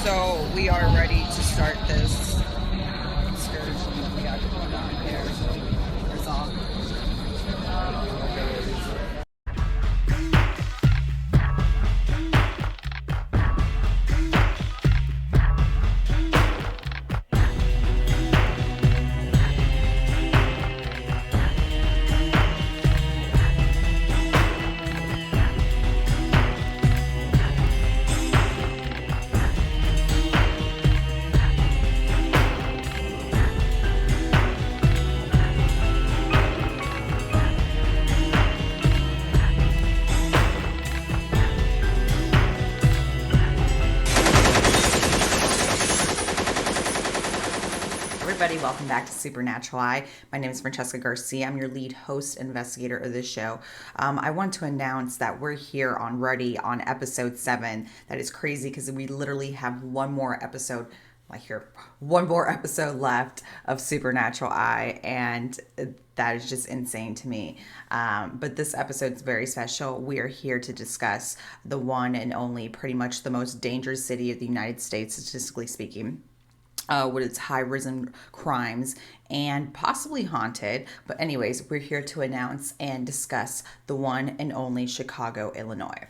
So we are ready to start this excursion we got going on here. There's all. Everybody, welcome back to Supernatural Eye. My name is Francesca Garcia. I'm your lead host investigator of this show. I want to announce that we're here already on episode 7. That is crazy because we literally have one more episode left of Supernatural Eye, and that is just insane to me. But this episode is very special. We are here to discuss the one and only, pretty much the most dangerous city of the United States, statistically speaking. With its high risen crimes and possibly haunted. But anyways, we're here to announce and discuss the one and only Chicago, Illinois.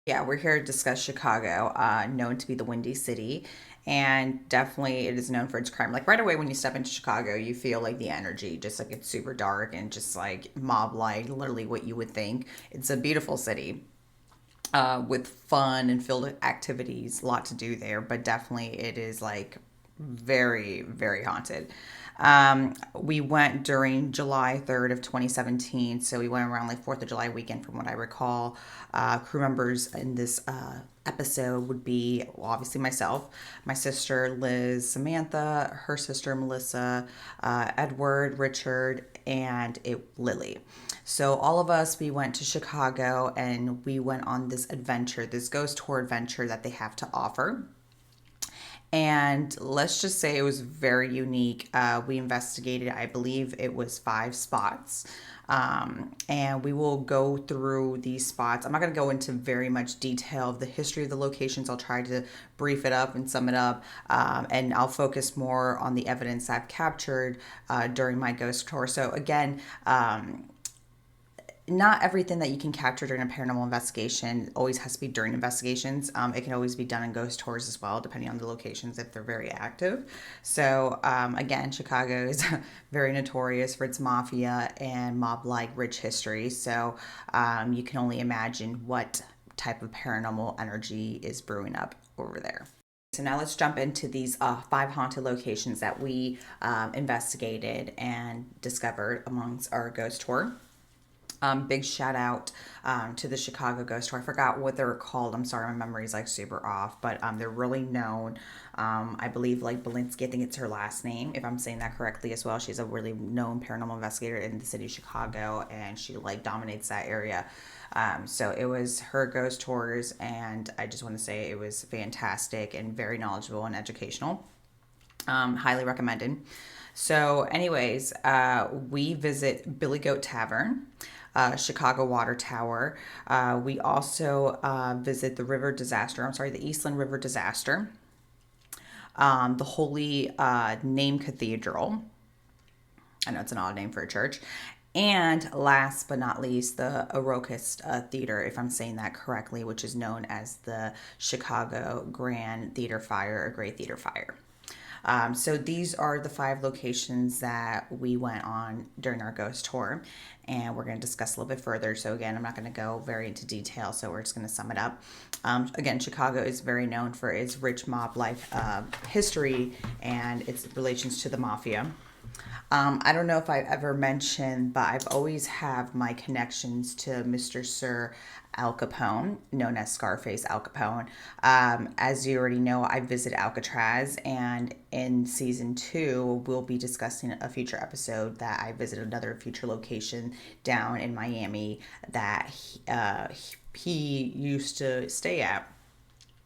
Yeah, we're here to discuss Chicago, known to be the Windy City. And definitely it is known for its crime. Like right away when you step into Chicago, you feel like the energy, just like it's super dark and just like mob-like, literally what you would think. It's a beautiful city. With fun and filled with activities, a lot to do there, but definitely it is like very, very haunted. We went during July 3rd of 2017, so we went around like 4th of July weekend from what I recall. Crew members in this episode would be, well, obviously myself, my sister Liz, Samantha, her sister Melissa, Edward, Richard, and Lily. So all of us, we went to Chicago and we went on this adventure, this ghost tour adventure that they have to offer. And let's just say it was very unique. We investigated, I believe it was 5 spots. And we will go through these spots. I'm not going to go into very much detail of the history of the locations. I'll try to brief it up and sum it up. And I'll focus more on the evidence I've captured during my ghost tour. So again, not everything that you can capture during a paranormal investigation always has to be during investigations. It can always be done in ghost tours as well, depending on the locations if they're very active. So again, Chicago is very notorious for its mafia and mob-like rich history. So you can only imagine what type of paranormal energy is brewing up over there. So now let's jump into these 5 haunted locations that we investigated and discovered amongst our ghost tour. Big shout out to the Chicago Ghost Tour. I forgot what they're called. I'm sorry, my memory's like super off, but they're really known. I believe like Belinsky, I think it's her last name, if I'm saying that correctly as well. She's a really known paranormal investigator in the city of Chicago, and she like dominates that area. So it was her ghost tours, and I just want to say it was fantastic and very knowledgeable and educational. Highly recommended. So anyways, we visit Billy Goat Tavern, Chicago Water Tower. We also visit the the Eastland River Disaster, the Holy Name Cathedral. I know it's an odd name for a church. And last but not least, the Orocust Theater, if I'm saying that correctly, which is known as the Chicago Grand Theater Fire or Great Theater Fire. So these are the 5 locations that we went on during our ghost tour, and we're going to discuss a little bit further. So again, I'm not going to go very into detail, so we're just going to sum it up. Again, Chicago is very known for its rich mob life history and its relations to the mafia. I don't know if I've ever mentioned, but I've always have my connections to Mr. Sir Al Capone, known as Scarface Al Capone. As you already know, I visited Alcatraz, and in season 2, we'll be discussing a future episode that I visited another future location down in Miami that he used to stay at.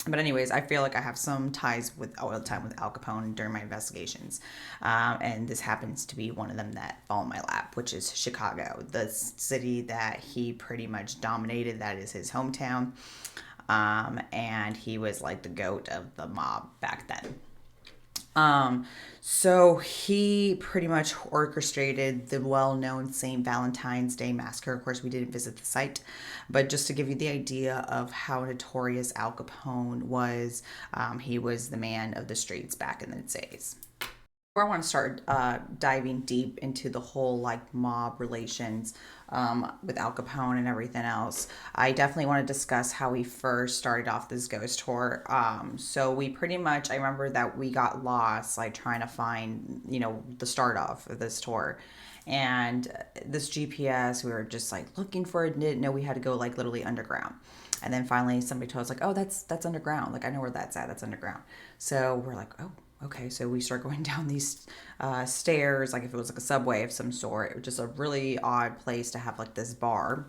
But anyways, I feel like I have some ties with all the time with Al Capone during my investigations. And this happens to be one of them that fall in my lap, which is Chicago, the city that he pretty much dominated. That is his hometown. And he was like the goat of the mob back then. So he pretty much orchestrated the well-known St. Valentine's Day massacre. Of course, we didn't visit the site, but just to give you the idea of how notorious Al Capone was, he was the man of the streets back in the days. I want to start diving deep into the whole like mob relations with Al Capone and everything else. I definitely want to discuss how we first started off this ghost tour. So we pretty much, I remember that we got lost, like trying to find, the start off of this tour. And this GPS, we were just like looking for it, didn't know we had to go like literally underground. And then finally somebody told us like, oh, that's underground. Like I know where that's at. That's underground. So we're like, oh, okay, so we start going down these stairs, like if it was like a subway of some sort. It was just a really odd place to have like this bar.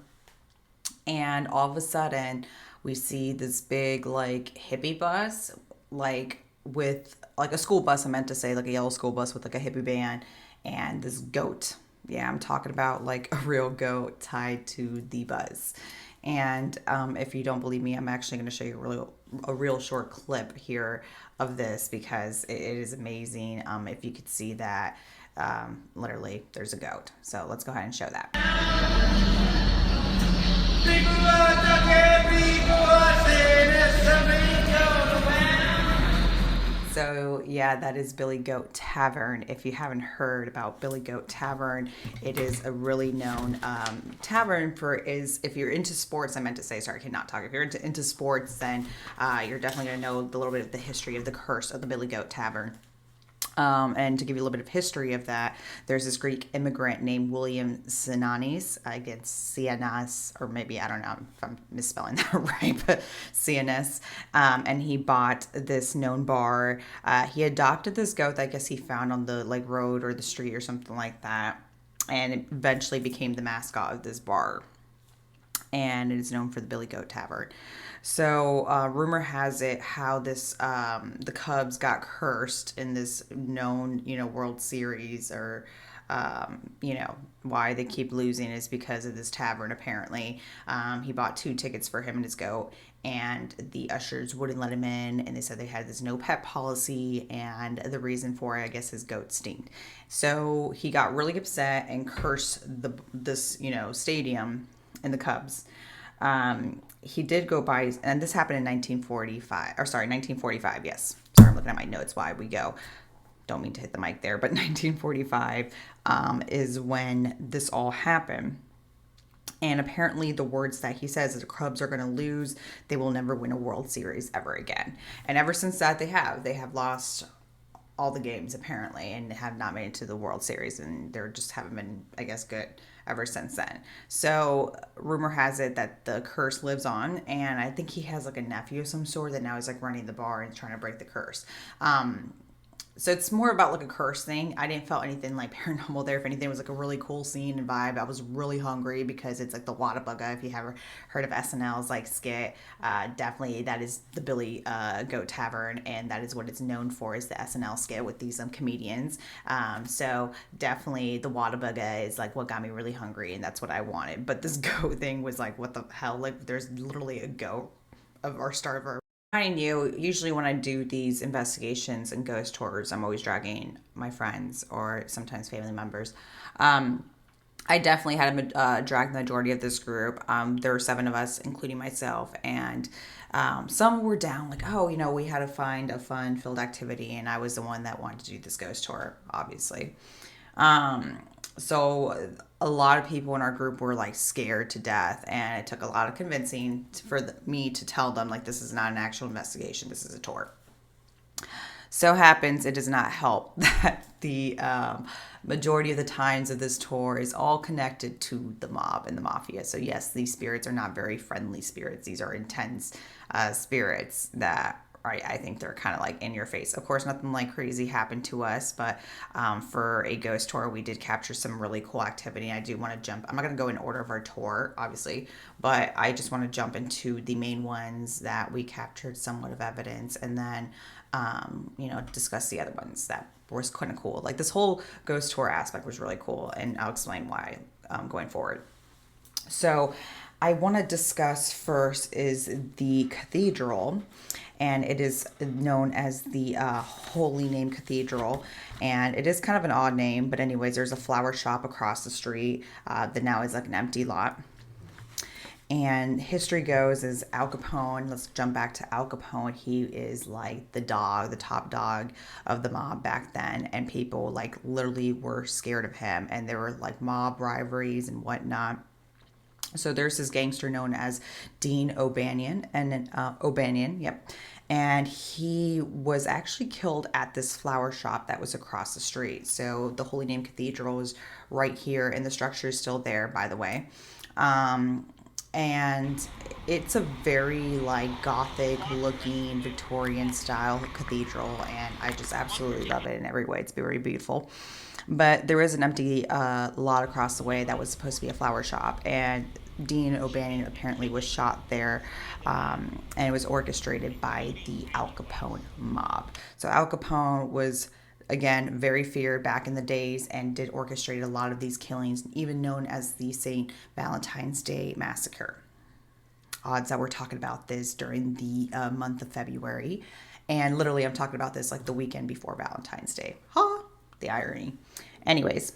And all of a sudden, we see this big like hippie bus, like with like a school bus, I meant to say, like a yellow school bus with like a hippie band and this goat. Yeah, I'm talking about like a real goat tied to the bus. And if you don't believe me, I'm actually going to show you a real short clip here of this because it is amazing. If you could see that, literally, there's a goat. So let's go ahead and show that. So yeah, that is Billy Goat Tavern. If you haven't heard about Billy Goat Tavern, it is a really known tavern if you're into sports, I meant to say, sorry, I cannot talk. If you're into sports, then you're definitely going to know a little bit of the history of the curse of the Billy Goat Tavern. And to give you a little bit of history of that, there's this Greek immigrant named William Sinanis, against Cianas, or maybe, I don't know if I'm misspelling that right, but CNS. And he bought this known bar. He adopted this goat that I guess he found on the like road or the street or something like that. And it eventually became the mascot of this bar. And it is known for the Billy Goat Tavern. So rumor has it how this the Cubs got cursed in this known World Series, or why they keep losing is because of this tavern. Apparently, he bought 2 tickets for him and his goat, and the ushers wouldn't let him in, and they said they had this no pet policy, and the reason for it, I guess, his goat stinked. So he got really upset and cursed this stadium and the Cubs. He did go by, and this happened in 1945, yes. Sorry, I'm looking at my notes while we go. Don't mean to hit the mic there, but 1945 is when this all happened. And apparently the words that he says is the Cubs are going to lose. They will never win a World Series ever again. And ever since that, they have lost all the games apparently and have not made it to the World Series, and they just haven't been, I guess, good ever since then. So rumor has it that the curse lives on, and I think he has like a nephew of some sort that now is like running the bar and trying to break the curse. So it's more about like a curse thing. I didn't feel anything like paranormal there. If anything, it was like a really cool scene and vibe. I was really hungry because it's like the Whataburger. If you have heard of SNL's like skit, definitely that is the Billy Goat Tavern, and that is what it's known for, is the SNL skit with these comedians. So definitely the Whataburger is like what got me really hungry, and that's what I wanted. But this goat thing was like, what the hell? Like there's literally a goat of our starter. I knew usually when I do these investigations and ghost tours, I'm always dragging my friends or sometimes family members. I definitely had to drag the majority of this group. There were 7 of us, including myself, and some were down, like, oh, we had to find a fun-filled activity, and I was the one that wanted to do this ghost tour, obviously. So a lot of people in our group were like scared to death, and it took a lot of convincing for me to tell them like, this is not an actual investigation, this is a tour. So happens it does not help that the majority of the times of this tour is all connected to the mob and the mafia. So yes, these spirits are not very friendly spirits. These are intense spirits that I think they're kind of like in your face. Of course, nothing like crazy happened to us, but for a ghost tour, we did capture some really cool activity. I do want to jump. I'm not going to go in order of our tour, obviously, but I just want to jump into the main ones that we captured somewhat of evidence, and then, discuss the other ones that was kind of cool. Like this whole ghost tour aspect was really cool, and I'll explain why going forward. So I want to discuss first is the cathedral, and it is known as the Holy Name Cathedral, and it is kind of an odd name, but anyways, there's a flower shop across the street that now is like an empty lot. And history goes is Al Capone. Let's jump back to Al Capone. He is like the dog, the top dog of the mob back then. And people like literally were scared of him. And there were like mob rivalries and whatnot. So there's this gangster known as Dean O'Banion. And O'Banion, yep. And he was actually killed at this flower shop that was across the street. So the Holy Name Cathedral is right here, and the structure is still there, by the way. And it's a very like gothic looking Victorian style cathedral, and I just absolutely love it in every way. It's very beautiful. But there is an empty lot across the way that was supposed to be a flower shop, and Dean O'Banion apparently was shot there, and it was orchestrated by the Al Capone mob. So Al Capone was, again, very feared back in the days and did orchestrate a lot of these killings, even known as the St. Valentine's Day Massacre. Odds that we're talking about this during the month of February. And literally, I'm talking about this like the weekend before Valentine's Day. Ha! The irony. Anyways,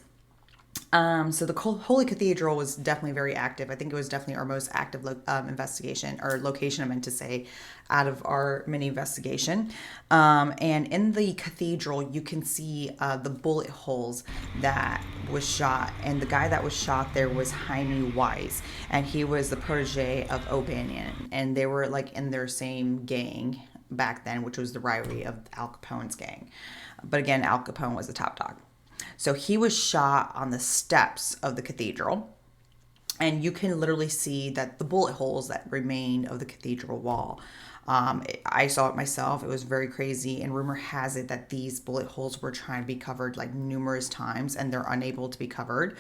so the Holy Cathedral was definitely very active. I think it was definitely our most active investigation, or location, I meant to say, out of our mini investigation. And in the cathedral, you can see the bullet holes that was shot. And the guy that was shot there was Jaime Wise. And he was the protege of O'Banion. And they were like in their same gang back then, which was the rivalry of Al Capone's gang. But again, Al Capone was the top dog. So he was shot on the steps of the cathedral, and you can literally see that the bullet holes that remained of the cathedral wall. I saw it myself. It was very crazy, and rumor has it that these bullet holes were trying to be covered like numerous times, and they're unable to be covered.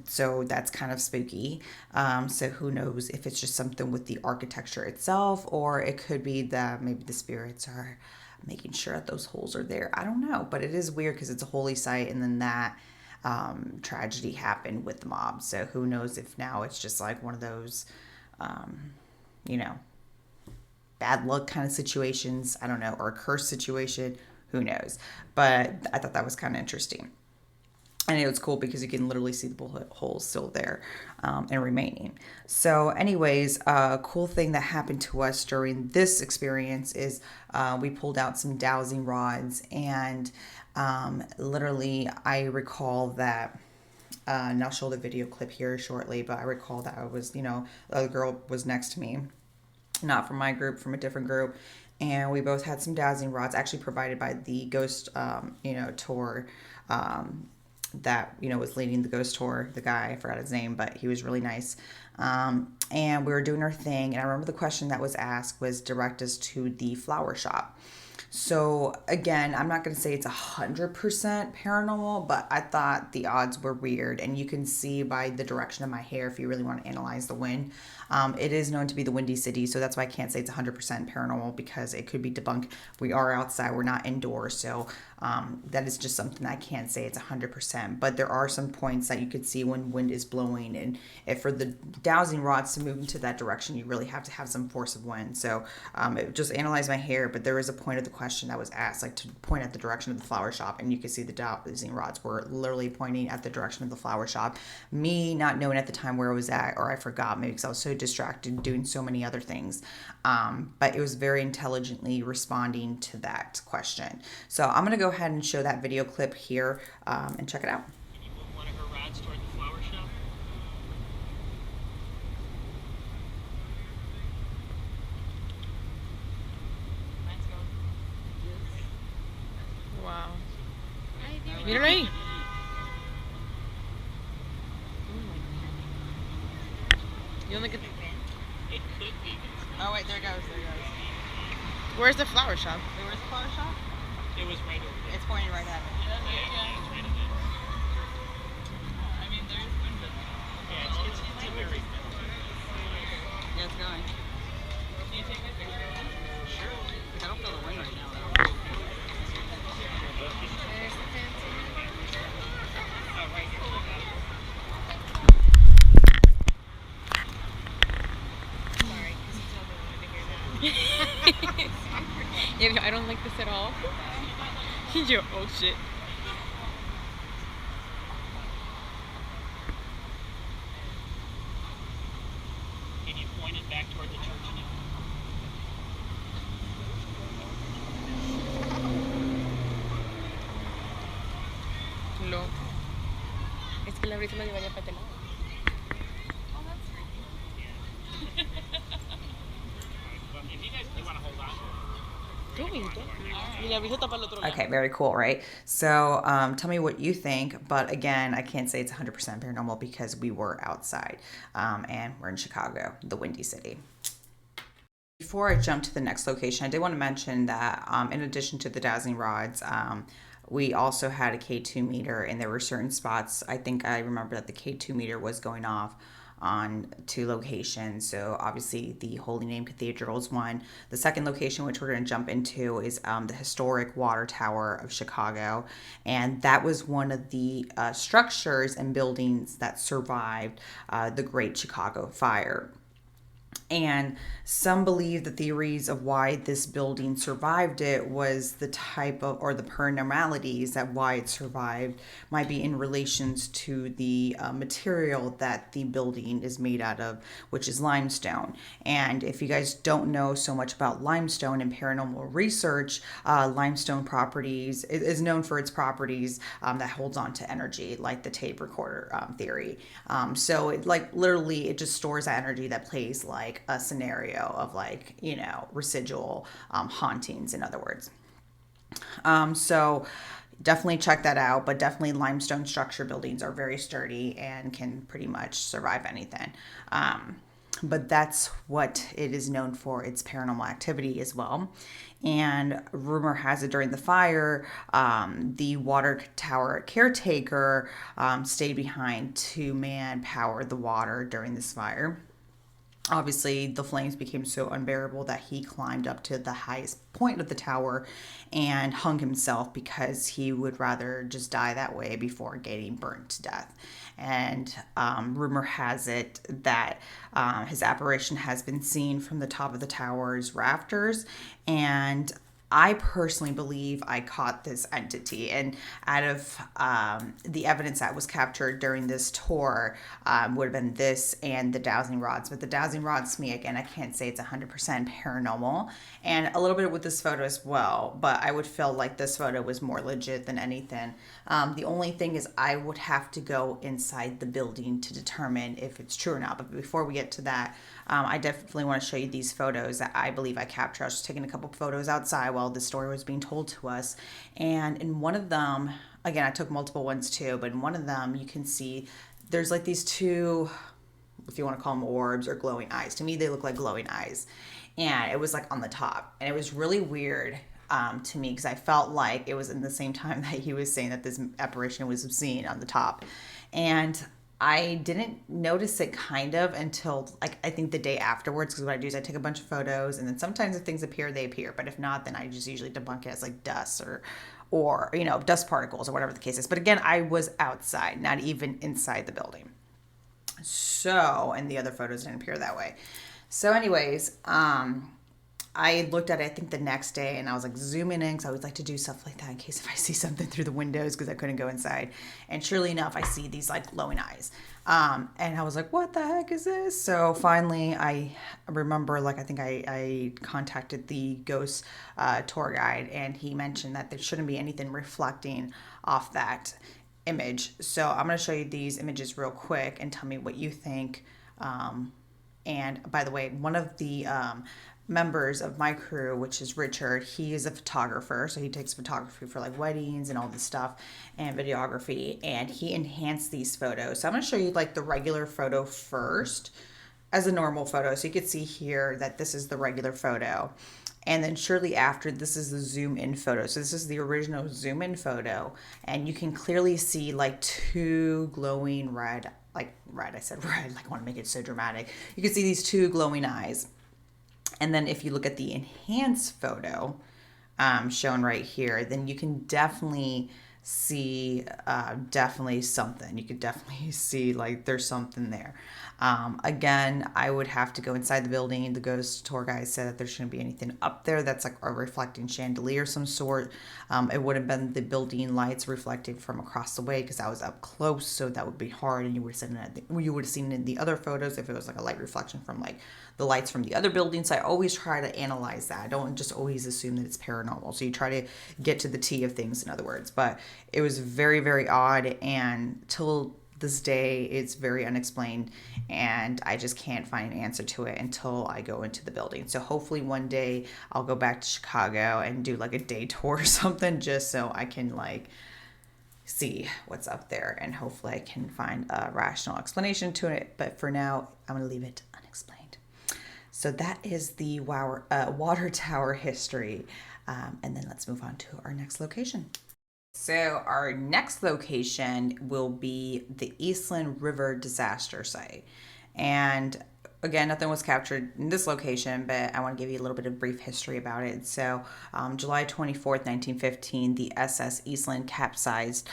So that's kind of spooky. So who knows if it's just something with the architecture itself, or it could be that maybe the spirits are making sure that those holes are there. I don't know, but it is weird because it's a holy site, and then that tragedy happened with the mob. So who knows if now it's just like one of those, bad luck kind of situations. I don't know, or a curse situation. Who knows? But I thought that was kind of interesting. And it was cool because you can literally see the bullet holes still there and remaining. So anyways, a cool thing that happened to us during this experience is we pulled out some dowsing rods, and literally I recall that, and I'll show the video clip here shortly, but I recall that I was, the other girl was next to me, not from my group, from a different group. And we both had some dowsing rods actually provided by the ghost, tour, that was leading the ghost tour. The guy, I forgot his name, but he was really nice. And we were doing our thing, and I remember the question that was asked was direct us to the flower shop. So again, I'm not going to say it's 100% paranormal, but I thought the odds were weird, and you can see by the direction of my hair if you really want to analyze the wind. It is known to be the Windy City, so that's why I can't say it's 100% paranormal, because it could be debunked. We are outside, we're not indoors, so that is just something I can't say it's 100%. But there are some points that you could see when wind is blowing, and if for the dowsing rods to move into that direction, you really have to have some force of wind. So it just analyzed my hair, but there is a point of the question that was asked, like to point at the direction of the flower shop, and you can see the dowsing rods were literally pointing at the direction of the flower shop. Me not knowing at the time where I was at, or I forgot, maybe because I was so distracted doing so many other things, but it was very intelligently responding to that question. So I'm going to go ahead and show that video clip here and check it out. Can you move one of her rods toward the flower shop? Let's go. Wow. Mira ahí. ¿Y dónde que... It could be. Oh wait, there it goes, there it goes. Where's the flower shop? Where's the flower shop? It was right over there. It's pointing right at it. Yeah, it's right over there. I mean, there's been the... Yeah, it's a very... Yeah, it's going. Can you take my picture? Sure. I don't feel the wind right now, though. Oh, right here. Yeah, I don't like this at all. Yo, oh shit. Can you point it back toward the church now? No. Es que la brisa me llevaría para este lado. Well, if you guys do want to hold on. Qué bonito. Y la brisa está para el otro lado. Okay, very cool, right? So tell me what you think. But again, I can't say it's 100% paranormal because we were outside and we're in Chicago, the Windy City. Before I jump to the next location, I did want to mention that in addition to the dowsing rods, we also had a K2 meter, and there were certain spots. I think I remember that the K2 meter was going off on 2 locations. So obviously the Holy Name Cathedral is one. The second location, which we're going to jump into, is the historic water tower of Chicago, and that was one of the structures and buildings that survived the Great Chicago Fire. And some believe the theories of why this building survived it was the type of, or the paranormalities that why it survived might be in relations to the material that the building is made out of, which is limestone. And if you guys don't know so much about limestone and paranormal research, limestone properties is known for its properties that holds on to energy, like the tape recorder theory. So it like literally it just stores that energy that plays like a scenario of like, you know, residual hauntings, in other words. So definitely check that out, but definitely limestone structure buildings are very sturdy and can pretty much survive anything. But that's what it is known for, its paranormal activity as well. And rumor has it during the fire, the water tower caretaker stayed behind to man power the water during this fire. Obviously, the flames became so unbearable that he climbed up to the highest point of the tower and hung himself because he would rather just die that way before getting burnt to death. And rumor has it that his apparition has been seen from the top of the tower's rafters, and I personally believe I caught this entity. And out of the evidence that was captured during this tour would have been this and the dowsing rods. But the dowsing rods, to me, again, I can't say it's 100% paranormal. And a little bit with this photo as well. But I would feel like this photo was more legit than anything. The only thing is I would have to go inside the building to determine if it's true or not. But before we get to that, I definitely want to show you these photos that I believe I captured. I was just taking a couple photos outside while this story was being told to us. And in one of them, again, I took multiple ones too, but in one of them, you can see there's like these 2, if you want to call them orbs or glowing eyes. To me, they look like glowing eyes. And it was like on the top. And it was really weird to me because I felt like it was in the same time that he was saying that this apparition was seen on the top. And I didn't notice it kind of until like I think the day afterwards, because what I do is I take a bunch of photos, and then sometimes if things appear, they appear. But if not, then I just usually debunk it as like dust or you know, dust particles or whatever the case is. But again, I was outside, not even inside the building. So, and the other photos didn't appear that way. So anyways, I looked at it, I think the next day, and I was like zooming in because I always like to do stuff like that in case if I see something through the windows because I couldn't go inside. And surely enough, I see these like glowing eyes. And I was like, what the heck is this? So finally, I remember, like, I think I contacted the ghost tour guide, and he mentioned that there shouldn't be anything reflecting off that image. So I'm going to show you these images real quick and tell me what you think. And by the way, one of the members of my crew, which is Richard, he is a photographer, so he takes photography for like weddings and all this stuff and videography, and he enhanced these photos. So I'm going to show you like the regular photo first as a normal photo, so you can see here that this is the regular photo, and then shortly after, this is the zoom in photo. So this is the original zoom in photo, and you can clearly see like 2 glowing red, like red, I said red, like I want to make it so dramatic. You can see these 2 glowing eyes. And then if you look at the enhanced photo shown right here, then you can definitely see definitely something. You could definitely see like there's something there. Again, I would have to go inside the building. The ghost tour guide said that there shouldn't be anything up there that's like a reflecting chandelier of some sort. It would have been the building lights reflecting from across the way because I was up close, so that would be hard. And you would have seen it in the other photos if it was like a light reflection from like the lights from the other buildings. So I always try to analyze that. I don't just always assume that it's paranormal. So you try to get to the T of things, in other words. But it was very, very odd, and till this day it's very unexplained, and I just can't find an answer to it until I go into the building. So hopefully one day I'll go back to Chicago and do like a day tour or something, just so I can like see what's up there, and hopefully I can find a rational explanation to it. But for now, I'm going to leave it unexplained. So that is the water tower history. And then let's move on to our next location. So our next location will be the Eastland River disaster site. And again, nothing was captured in this location, but I want to give you a little bit of brief history about it. So July 24th, 1915, the SS Eastland capsized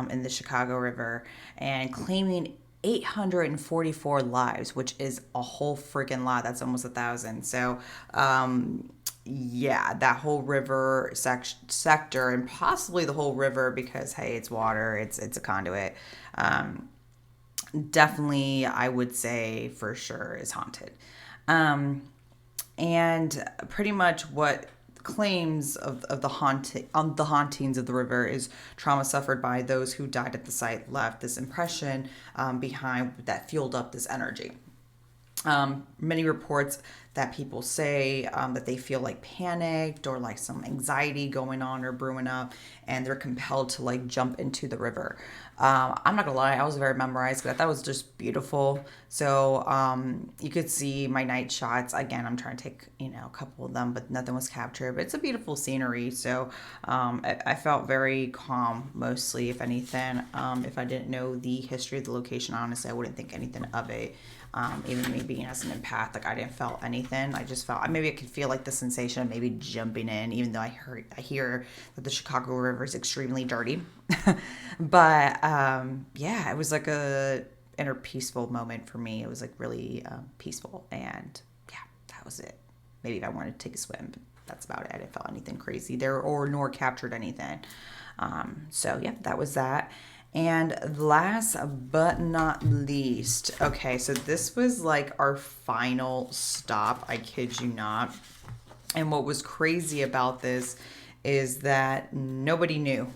in the Chicago River, and claiming 844 lives, which is a whole freaking lot. That's almost 1,000. So yeah, that whole river sector, and possibly the whole river, because hey, it's water, it's a conduit. Definitely, I would say for sure is haunted. And pretty much what claims of the hauntings of the river is trauma suffered by those who died at the site left this impression behind that fueled up this energy. Many reports that people say that they feel like panicked or like some anxiety going on or brewing up, and they're compelled to like jump into the river. I'm not gonna lie, I was very memorized because I thought it was just beautiful. So you could see my night shots. Again, I'm trying to take a couple of them, but nothing was captured. But it's a beautiful scenery. So I felt very calm mostly, if anything. If I didn't know the history of the location, honestly, I wouldn't think anything of it. Even me being as an empath, like I didn't feel anything. I just felt maybe I could feel like the sensation of maybe jumping in, even though I hear that the Chicago River is extremely dirty. But yeah, it was like a inner peaceful moment for me. It was like really peaceful, and yeah, that was it. Maybe if I wanted to take a swim, but that's about it. I didn't feel anything crazy there or nor captured anything. So yeah, that was that. And last but not least, okay, so this was like our final stop, I kid you not. And what was crazy about this is that nobody knew,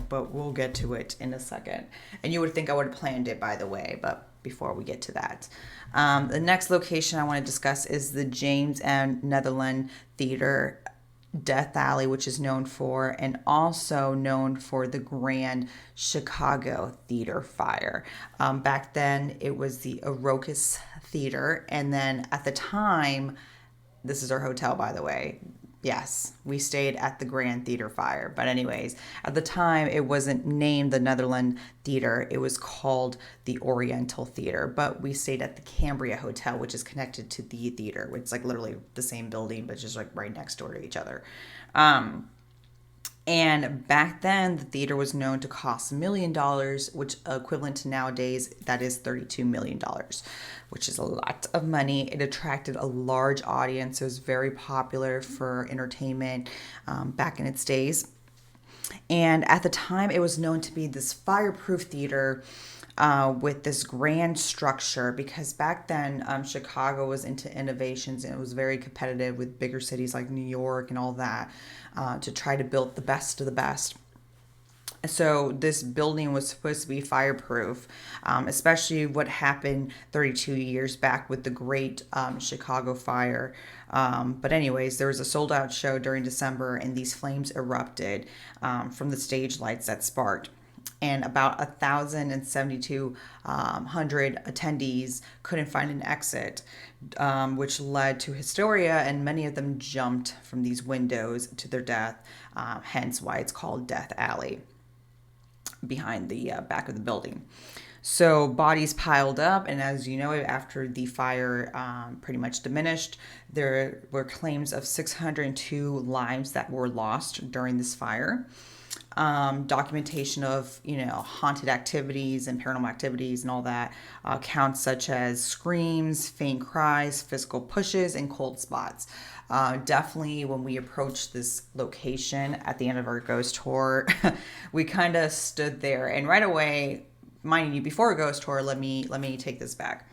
but we'll get to it in a second. And you would think I would have planned it, by the way, but before we get to that. The next location I want to discuss is the James and Netherland Theater Death Alley, which is known for, and also known for the Grand Chicago Theater Fire. Back then, it was the Iroquois Theater, and then at the time, this is our hotel, by the way. Yes, we stayed at the Grand Theater Fire. But anyways, at the time, it wasn't named the Netherland Theater. It was called the Oriental Theater. But we stayed at the Cambria Hotel, which is connected to the theater. It's like literally the same building, but just like right next door to each other. And back then, the theater was known to cost $1 million, which equivalent to nowadays, that is $32 million, which is a lot of money. It attracted a large audience. It was very popular for entertainment back in its days. And at the time, it was known to be this fireproof theater with this grand structure, because back then Chicago was into innovations, and it was very competitive with bigger cities like New York and all that to try to build the best of the best. So this building was supposed to be fireproof, especially what happened 32 years back with the Great Chicago Fire. But anyways, there was a sold out show during December, and these flames erupted from the stage lights that sparked. And about 1,072 attendees couldn't find an exit, which led to hysteria, and many of them jumped from these windows to their death, hence why it's called Death Alley, behind the back of the building. So bodies piled up, and as you know, after the fire pretty much diminished, there were claims of 602 lives that were lost during this fire. documentation of, haunted activities and paranormal activities and all that. Counts such as screams, faint cries, physical pushes, and cold spots. Definitely when we approached this location at the end of our ghost tour, we kind of stood there, and right away, mind you, before a ghost tour, let me take this back.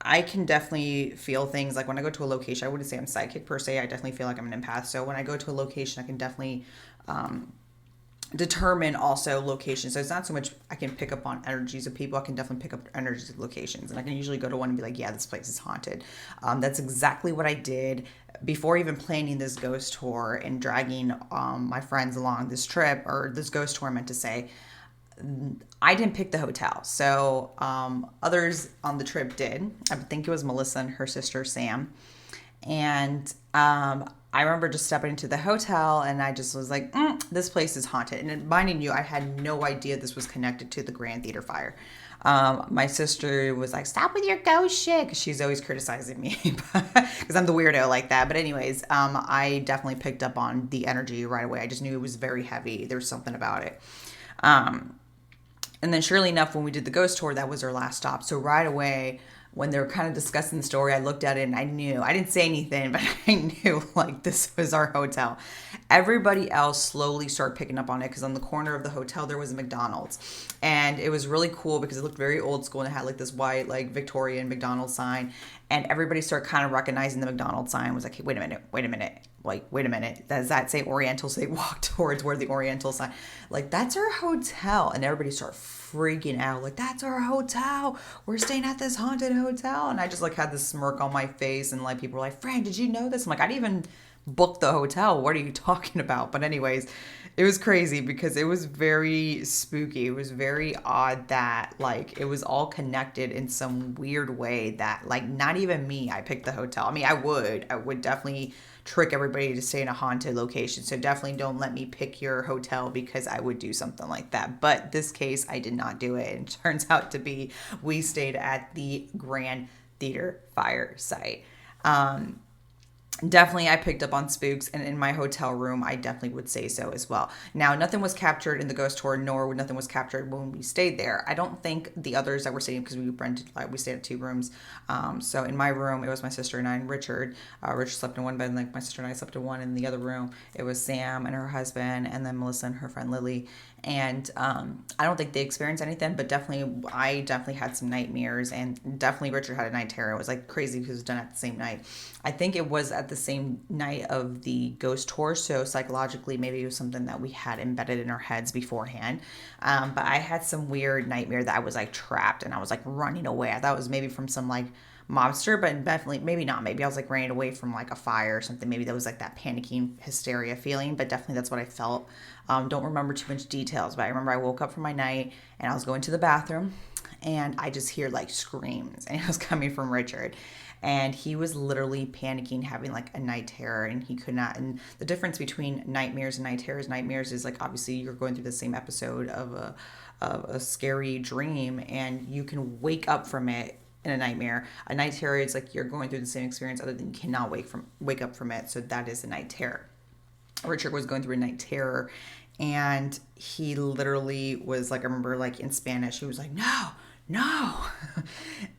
I can definitely feel things. Like when I go to a location, I wouldn't say I'm psychic per se. I definitely feel like I'm an empath. So when I go to a location, I can definitely determine also locations. So it's not so much I can pick up on energies of people. I can definitely pick up energies of locations. And I can usually go to one and be like, yeah, this place is haunted. That's exactly what I did before even planning this ghost tour and dragging my friends along this trip, or this ghost tour, I meant to say. I didn't pick the hotel. So others on the trip did. I think it was Melissa and her sister, Sam. And I remember just stepping into the hotel, and I just was like, this place is haunted. And minding you, I had no idea this was connected to the Grand Theater fire. My sister was like, stop with your ghost shit, because she's always criticizing me because I'm the weirdo like that. But anyways, I definitely picked up on the energy right away. I just knew it was very heavy. There was something about it. And then surely enough, when we did the ghost tour, that was our last stop. So right away, when they were kind of discussing the story, I looked at it and I knew. I didn't say anything, but I knew like this was our hotel. Everybody else slowly started picking up on it, because on the corner of the hotel there was a McDonald's, and it was really cool because it looked very old school and it had like this white like Victorian McDonald's sign, and everybody started kind of recognizing the McDonald's sign. Was like, hey, wait a minute. Like, wait a minute, does that say Oriental? So they walked towards where the Oriental sign, like, that's our hotel. And everybody started freaking out, like, that's our hotel. We're staying at this haunted hotel. And I just like had this smirk on my face, and like people were like, Fran, did you know this? I'm like, I didn't even book the hotel. What are you talking about? But anyways, it was crazy because it was very spooky. It was very odd that like it was all connected in some weird way that like not even me, I picked the hotel. I mean, I would definitely trick everybody to stay in a haunted location. So definitely don't let me pick your hotel, because I would do something like that. But this case, I did not do it. And it turns out to be, we stayed at the Grand Theater fire site. Definitely I picked up on spooks, and in my hotel room I definitely would say so as well. Now, nothing was captured in the ghost tour, nor nothing was captured when we stayed there. I don't think the others that were staying, because we stayed at 2 rooms. So in my room it was my sister and I and Richard. Richard slept in one bed, and like my sister and I slept in one. In the other room it was Sam and her husband, and then Melissa and her friend Lily. And I don't think they experienced anything, but I definitely had some nightmares, and definitely Richard had a night terror. It was like crazy because it was done at the same night. I think it was at the same night of the ghost tour, so psychologically maybe it was something that we had embedded in our heads beforehand. But I had some weird nightmare that I was like trapped, and I was like running away. I thought it was maybe from some like mobster, but definitely maybe not. Maybe I was like running away from like a fire or something. Maybe that was like that panicking hysteria feeling, but definitely that's what I felt. Don't remember too much details, but I remember I woke up from my night and I was going to the bathroom, and I just hear like screams, and it was coming from Richard. And he was literally panicking, having like a night terror, and he could not. And the difference between nightmares and nightmares is like, obviously you're going through the same episode of a scary dream, and you can wake up from it in a nightmare. A night terror is like you're going through the same experience, other than you cannot wake up from it. So that is a night terror. Richard was going through a night terror, and he literally was like, I remember like in Spanish, he was like, no.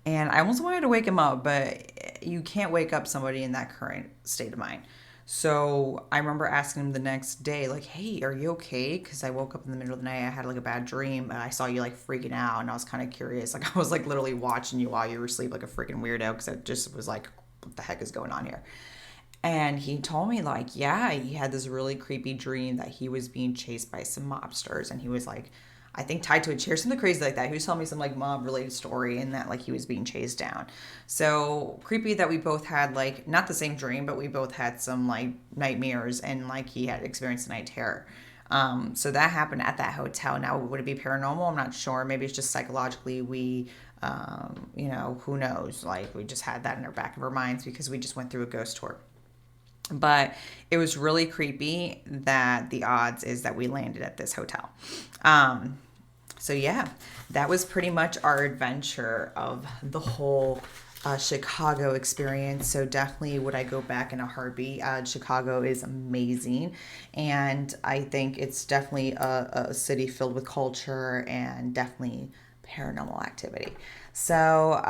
And I almost wanted to wake him up, but you can't wake up somebody in that current state of mind. So I remember asking him the next day, like, hey, are you okay? Because I woke up in the middle of the night. I had like a bad dream, and I saw you like freaking out, and I was kind of curious. Like, I was like literally watching you while you were asleep like a freaking weirdo, because I just was like, what the heck is going on here? And he told me like, yeah, he had this really creepy dream that he was being chased by some mobsters, and he was like, I think tied to a chair, something crazy like that. He was telling me some like mob related story, and that like he was being chased down. So creepy that we both had like not the same dream, but we both had some like nightmares, and like he had experienced night terror. So that happened at that hotel. Now, would it be paranormal? I'm not sure. Maybe it's just psychologically we, who knows? Like we just had that in our back of our minds because we just went through a ghost tour. But it was really creepy that the odds is that we landed at this hotel. So yeah, that was pretty much our adventure of the whole Chicago experience. So definitely would I go back in a heartbeat. Chicago is amazing. And I think it's definitely a city filled with culture and definitely paranormal activity. So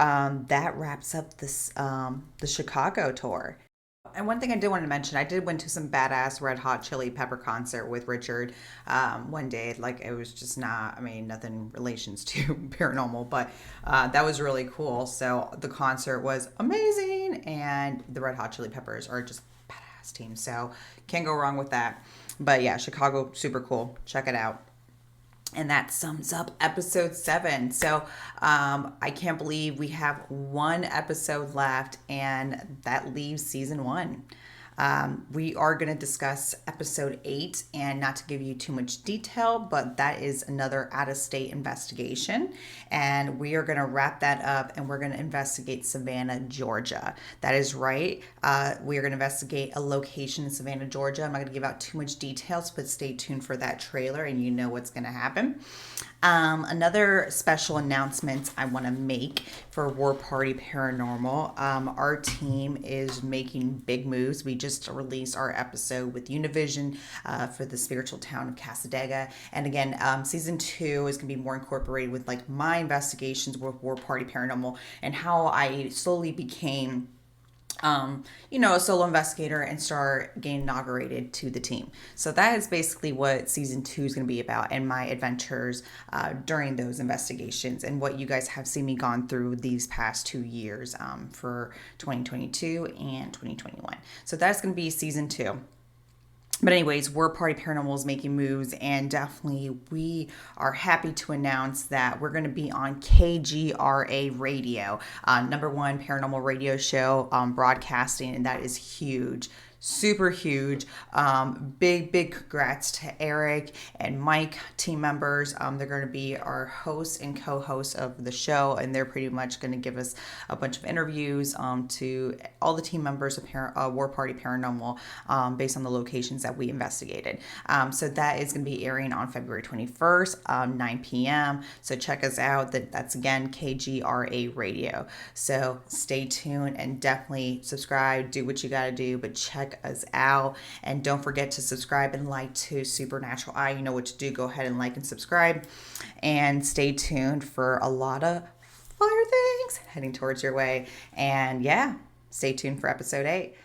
that wraps up the Chicago tour. And one thing I did want to mention, I did went to some badass Red Hot Chili Pepper concert with Richard one day. Like it was just not, I mean, nothing relations to paranormal, but that was really cool. So the concert was amazing, and the Red Hot Chili Peppers are just badass team. So can't go wrong with that. But yeah, Chicago, super cool. Check it out. And that sums up episode 7. So I can't believe we have one episode left, and that leaves season 1. We are going to discuss episode 8, and not to give you too much detail, but that is another out of state investigation. And we are going to wrap that up, and we're going to investigate Savannah, Georgia. That is right. We are going to investigate a location in Savannah, Georgia. I'm not going to give out too much details, but stay tuned for that trailer, and you know what's going to happen. Another special announcement I want to make for War Party Paranormal. Our team is making big moves. We just released our episode with Univision for the spiritual town of Casadega. And again, season 2 is going to be more incorporated with like my investigations with War Party Paranormal and how I slowly became a solo investigator and start getting inaugurated to the team. So that is basically what season 2 is going to be about, and my adventures during those investigations and what you guys have seen me gone through these past 2 years for 2022 and 2021. So that's going to be season 2. But anyways, War Party Paranormal is making moves, and definitely we are happy to announce that we're going to be on KGRA Radio, #1 paranormal radio show broadcasting, and that is huge. Super huge. Big congrats to Eric and Mike, team members. They're going to be our hosts and co-hosts of the show, and they're pretty much going to give us a bunch of interviews to all the team members of War Party Paranormal based on the locations that we investigated. So that is going to be airing on February 21st, 9 p.m. So check us out. That's again KGRA Radio. So stay tuned and definitely subscribe. Do what you got to do, but check us out, and don't forget to subscribe and like to Supernatural Eye. You know what to do. Go ahead and like and subscribe, and stay tuned for a lot of fire things heading towards your way. And yeah, stay tuned for episode 8.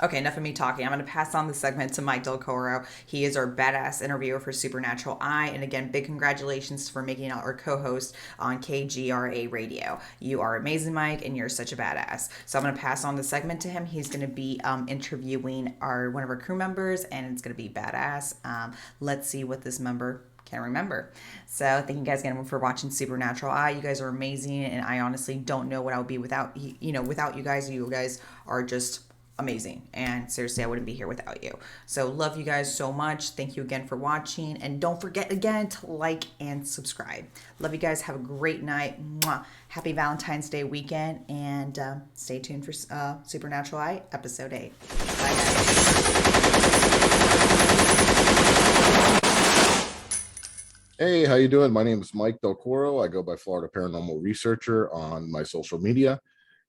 Okay, enough of me talking. I'm going to pass on the segment to Mike Del Coro. He is our badass interviewer for Supernatural Eye. And again, big congratulations for making out our co-host on KGRA Radio. You are amazing, Mike, and you're such a badass. So I'm going to pass on the segment to him. He's going to be interviewing one of our crew members, and it's going to be badass. Let's see what this member can remember. So thank you guys again for watching Supernatural Eye. You guys are amazing, and I honestly don't know what I would be without you guys. You guys are just amazing, and seriously, I wouldn't be here without you. So love you guys so much. Thank you again for watching, and don't forget again to like and subscribe. Love you guys. Have a great night. Mwah. Happy Valentine's Day weekend, and stay tuned for Supernatural Eye episode 8. Bye guys. Hey, how you doing? My name is Mike Del Coro. I go by Florida Paranormal Researcher on my social media.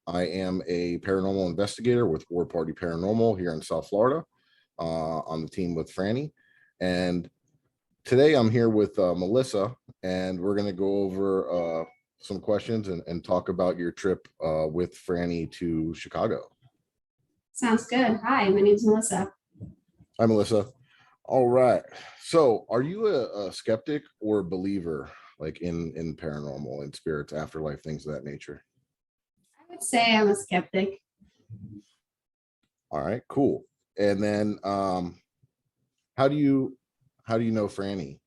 I am a paranormal investigator with War Party Paranormal here in South Florida, on the team with Franny. And today I'm here with Melissa, and we're going to go over some questions and talk about your trip with Franny to Chicago. Sounds good. Hi, my name's Melissa. Hi, Melissa. All right. So are you a skeptic or a believer, like in paranormal and spirits, afterlife, things of that nature? I would say I'm a skeptic. All right, cool. And then how do you know Franny?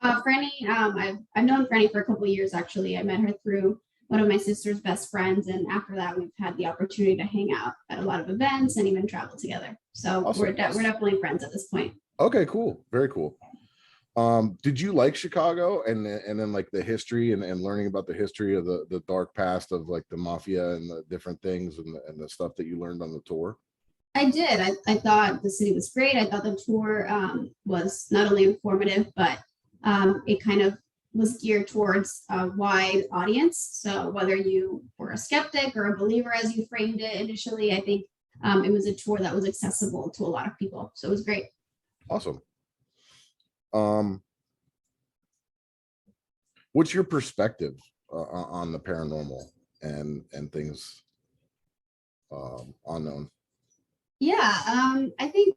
Franny, I've known Franny for a couple of years actually. I met her through one of my sister's best friends, and after that we've had the opportunity to hang out at a lot of events and even travel together. So Awesome. we're definitely friends at this point. Okay, cool. Very cool. Did you like Chicago and then like the history and learning about the history of the dark past of like the mafia and the different things and the stuff that you learned on the tour? I did. I thought the city was great. I thought the tour was not only informative, but it kind of was geared towards a wide audience. So whether you were a skeptic or a believer, as you framed it initially, I think it was a tour that was accessible to a lot of people. So it was great. Awesome. What's your perspective on the paranormal and things unknown? Yeah, I think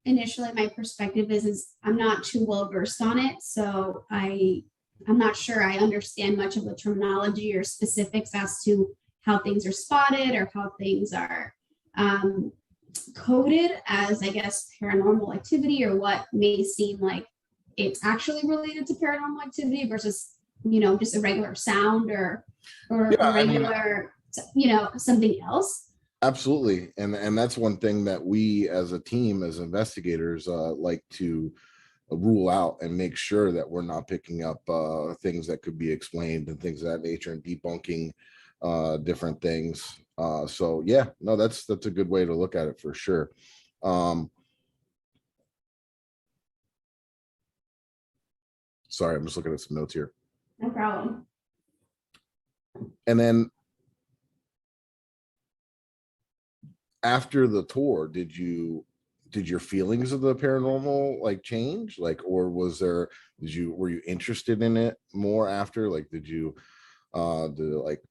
initially my perspective is I'm not too well versed on it, so I'm not sure I understand much of the terminology or specifics as to how things are spotted or how things are coded as, I guess, paranormal activity, or what may seem like it's actually related to paranormal activity versus, just a regular sound or Yeah, a regular, something else. Absolutely. And that's one thing that we as a team, as investigators, like to rule out and make sure that we're not picking up things that could be explained and things of that nature, and debunking different things. So yeah, no, that's a good way to look at it for sure. Sorry, I'm just looking at some notes here. No problem. And then after the tour, did your feelings of the paranormal like change, like, or were you interested in it more after? Like, did like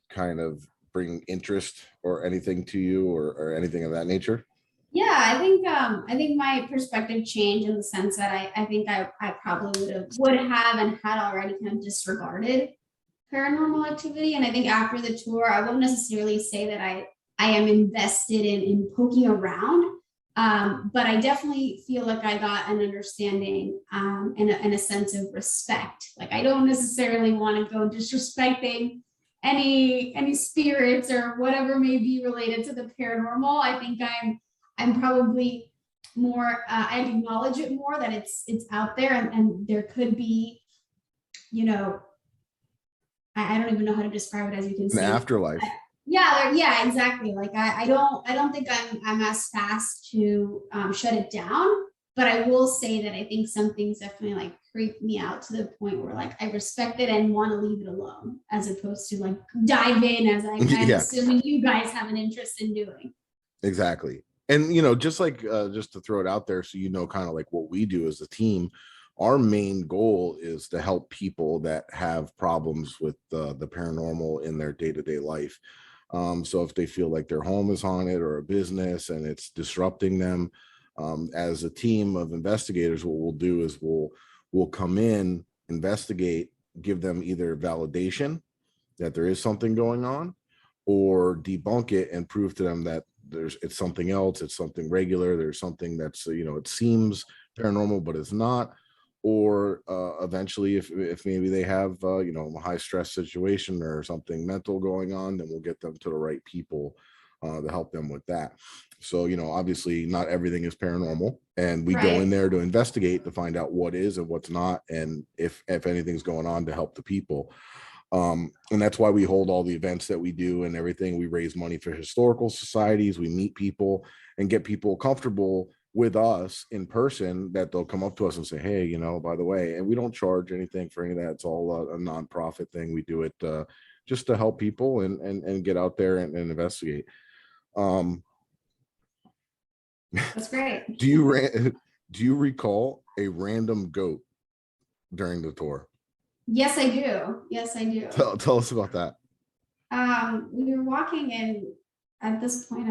kind of bring interest or anything to you, or anything of that nature? Yeah, I think my perspective changed in the sense that I think I probably would have and had already kind of disregarded paranormal activity. And I think after the tour, I won't necessarily say that I am invested in poking around, but I definitely feel like I got an understanding and a sense of respect. Like, I don't necessarily want to go disrespecting any spirits or whatever may be related to the paranormal. I think I'm probably more, I acknowledge it more, that it's out there, and there could be, I don't even know how to describe it, as you can An see. afterlife. Yeah, exactly. Like, I don't think I'm as fast to shut it down, but I will say that I think some things definitely like creep me out to the point where like I respect it and want to leave it alone, as opposed to like dive in, as I'm Yeah. assuming you guys have an interest in doing. Exactly. And just like just to throw it out there, so kind of like what we do as a team, our main goal is to help people that have problems with the paranormal in their day-to-day life. So if they feel like their home is haunted, or a business, and it's disrupting them, as a team of investigators, what we'll do is we'll come in, investigate, give them either validation that there is something going on, or debunk it and prove to them that it's something else, it's something regular, there's something that's it seems paranormal but it's not. Or eventually, if maybe they have a high stress situation or something mental going on, then we'll get them to the right people to help them with that. So obviously not everything is paranormal, and we go in there to investigate to find out what is and what's not, and if anything's going on, to help the people. And that's why we hold all the events that we do and everything. We raise money for historical societies, we meet people and get people comfortable with us in person, that they'll come up to us and say, hey, by the way, and we don't charge anything for any of that. It's all a nonprofit thing. We do it just to help people and get out there and investigate. That's great. Do you recall a random goat during the tour? Yes, I do. Yes, I do. Tell us about that. We were walking in at this point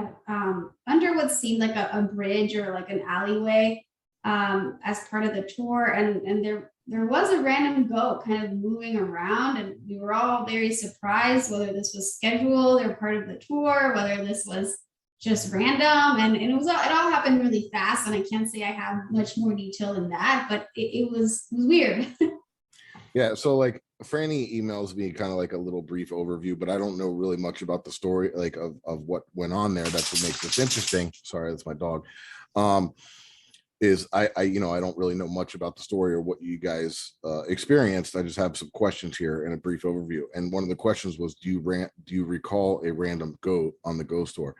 under what seemed like a bridge or like an alleyway as part of the tour, and there was a random goat kind of moving around, and we were all very surprised whether this was scheduled or part of the tour, whether this was just random, and it all happened really fast, and I can't say I have much more detail than that, but it was weird. Yeah, so like Franny emails me kind of like a little brief overview, but I don't know really much about the story, like of what went on there. That's what makes this interesting. Sorry, that's my dog. Is I don't really know much about the story or what you guys experienced. I just have some questions here and a brief overview. And one of the questions was, do you recall a random goat on the ghost tour?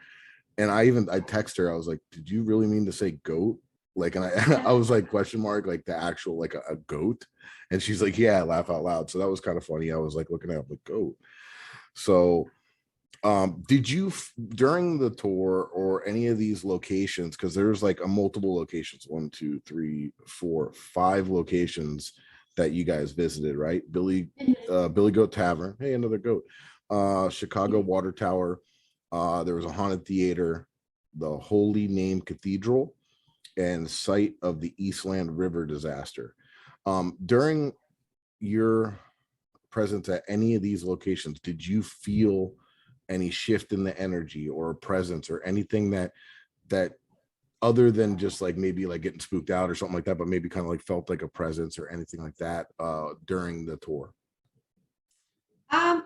And I text her, I was like, did you really mean to say goat? Like, and I, I was like, question mark, like the actual, like a goat. And she's like, yeah, laugh out loud. So that was kind of funny. I was like looking at the goat. So did you during the tour or any of these locations, because there's like a multiple locations, 5 locations that you guys visited, right? Billy Goat Tavern, hey, another goat. Chicago Water Tower, there was a haunted theater, the Holy Name Cathedral, and site of the Eastland River disaster. During your presence at any of these locations, did you feel any shift in the energy or presence or anything that other than just like maybe like getting spooked out or something like that, but maybe kind of like felt like a presence or anything like that during the tour? I don't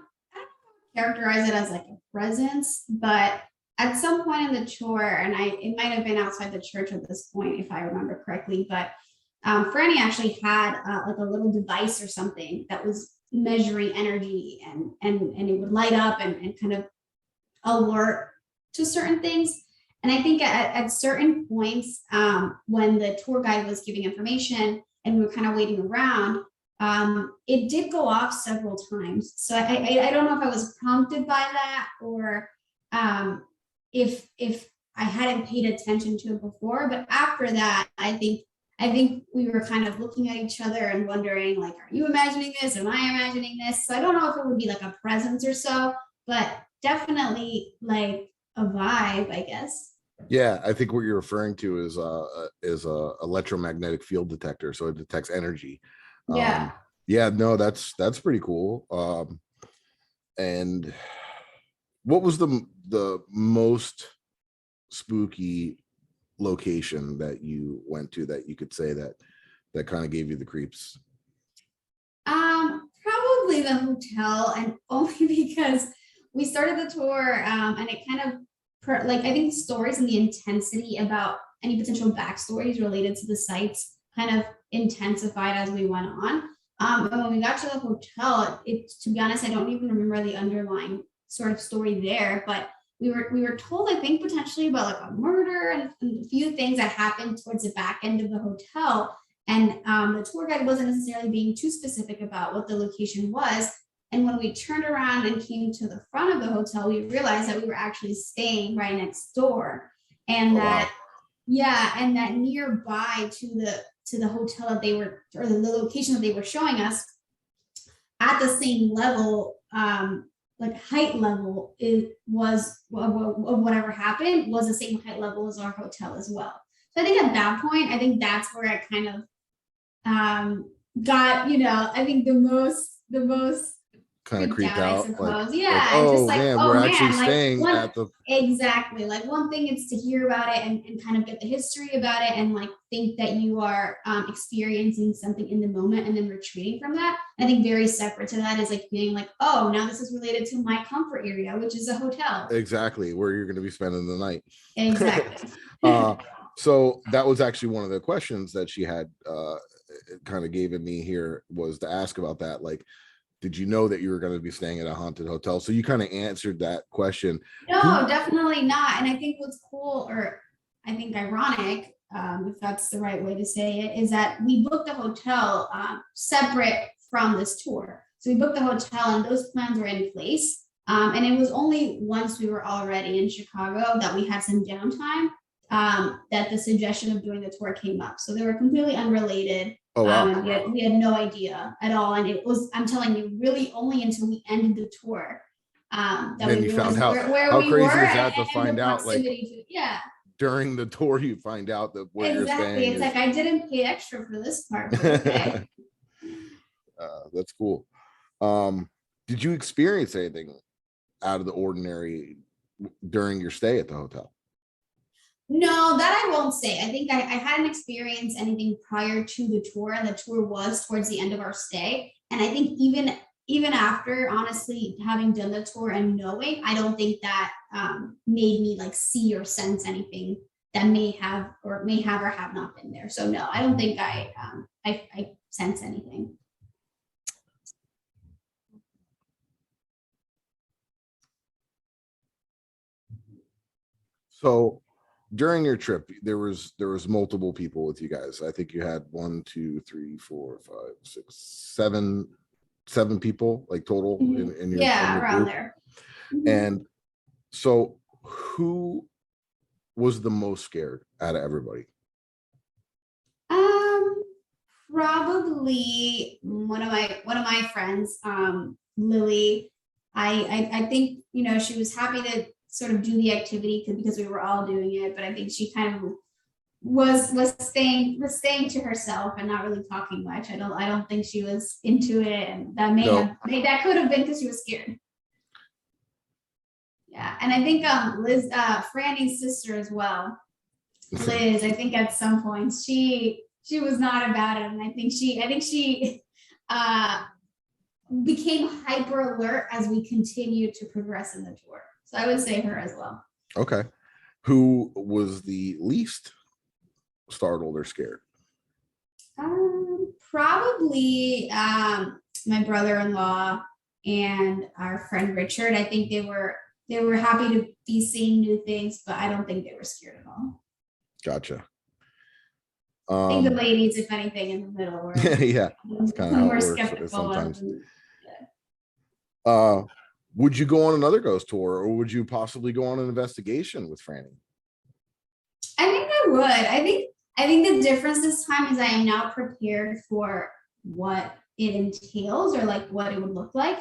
characterize it as like a presence, but at some point in the tour, and it might have been outside the church at this point, if I remember correctly, but Franny actually had like a little device or something that was measuring energy, and it would light up and kind of alert to certain things. And I think at certain points, when the tour guide was giving information and we were kind of waiting around, it did go off several times. So I don't know if I was prompted by that, or if I hadn't paid attention to it before. But after that, I think we were kind of looking at each other and wondering, like, are you imagining this? Am I imagining this? So I don't know if it would be like a presence or so, but definitely like a vibe, I guess. Yeah, I think what you're referring to is a electromagnetic field detector, so it detects energy. Yeah. Yeah, no, that's pretty cool. And what was the most spooky location that you went to that you could say that kind of gave you the creeps? Probably the hotel, and only because we started the tour, and it kind of like, I think the stories and the intensity about any potential backstories related to the sites kind of intensified as we went on. And when we got to the hotel, to be honest, I don't even remember the underlying sort of story there, but we were told, I think, potentially about like a murder and a few things that happened towards the back end of the hotel. And the tour guide wasn't necessarily being too specific about what the location was. And when we turned around and came to the front of the hotel, we realized that we were actually staying right next door. And that, wow. Yeah, and that nearby to the hotel that they were, or the location that they were showing us, at the same level, like height level, it was of whatever happened was the same height level as our hotel as well. So I think at that point, I think that's where it kind of got, I think the most kind of creeped out, like, yeah, like, oh, just like, man, oh, we're man, actually like, staying at the exactly, like, one thing is to hear about it and kind of get the history about it and like think that you are experiencing something in the moment and then retreating from that. I think very separate to that is like being like, oh, now this is related to my comfort area, which is a hotel. Exactly, where you're going to be spending the night. Exactly. So that was actually one of the questions that she had kind of given me here, was to ask about that. Like, did you know that you were going to be staying at a haunted hotel? So you kind of answered that question. No, definitely not. And I think what's cool, or I think ironic, if that's the right way to say it, is that we booked a hotel separate from this tour. So we booked the hotel and those plans were in place. And it was only once we were already in Chicago that we had some downtime that the suggestion of doing the tour came up. So they were completely unrelated. Oh, wow. And we had no idea at all. And it was, I'm telling you, really only until we ended the tour that then we you found out where how we crazy were, is that to find out, like, yeah, during the tour you find out that where exactly. you're staying. It's like, I didn't pay extra for this part. Okay. That's cool. Did you experience anything out of the ordinary during your stay at the hotel? No, that I won't say. I think I hadn't experienced anything prior to the tour, and the tour was towards the end of our stay. And I think even after, honestly, having done the tour and knowing, I don't think that made me like see or sense anything that may have or have not been there. So no, I don't think I sense anything. So during your trip, there was multiple people with you guys. I think you had 1, 2, 3, 4, 5, 6, 7 people like total in your around group. there. And so who was the most scared out of everybody? Probably one of my friends, Lily. I think, you know, she was happy to sort of do the activity because we were all doing it, but I think she kind of was staying to herself and not really talking much. I don't think she was into it, and that that could have been because she was scared. Yeah, and I think Liz, Franny's sister as well, Liz. I think at some point she was not about it, and I think she became hyper alert as we continued to progress in the tour. So I would say her as well. Okay, who was the least startled or scared? Probably my brother-in-law and our friend Richard. I think they were happy to be seeing new things, but I don't think they were scared at all. Gotcha. I think the ladies, if anything, in the middle were yeah, it's kind of how it works sometimes. Would you go on another ghost tour, or would you possibly go on an investigation with Franny? I think I would. I think the difference this time is I am now prepared for what it entails, or like what it would look like.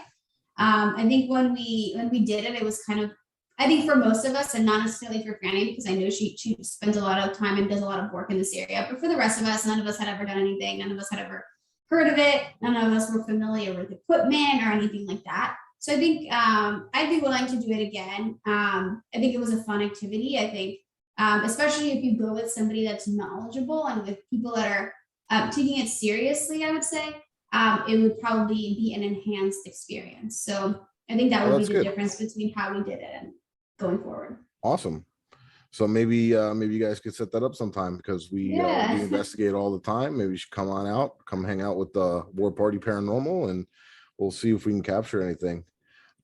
I think when we did it, it was kind of, I think for most of us, and not necessarily for Franny, because I know she spends a lot of time and does a lot of work in this area, but for the rest of us, none of us had ever done anything. None of us had ever heard of it. None of us were familiar with equipment or anything like that. So I think I'd be willing to do it again. I think it was a fun activity. I think, especially if you go with somebody that's knowledgeable and with people that are taking it seriously, I would say it would probably be an enhanced experience. So I think that would be the difference between how we did it and going forward. Awesome. So maybe you guys could set that up sometime, because we investigate all the time. Maybe you should come on out, come hang out with the War Party Paranormal, and we'll see if we can capture anything.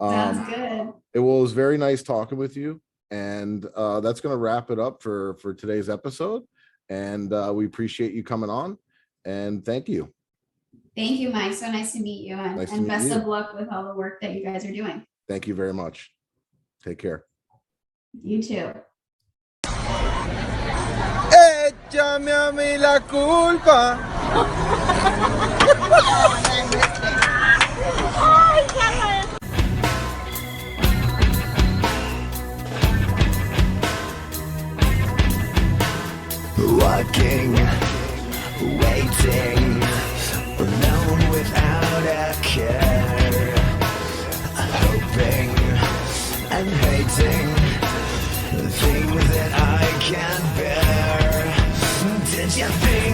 Sounds good. It was very nice talking with you, and that's going to wrap it up for today's episode. And we appreciate you coming on, and thank you. Thank you, Mike. So nice to meet you, and best of luck with all the work that you guys are doing. Thank you very much. Take care. You too. Échame a mí la culpa. Walking, waiting, alone without a care, hoping and hating the things that I can't bear. Did you think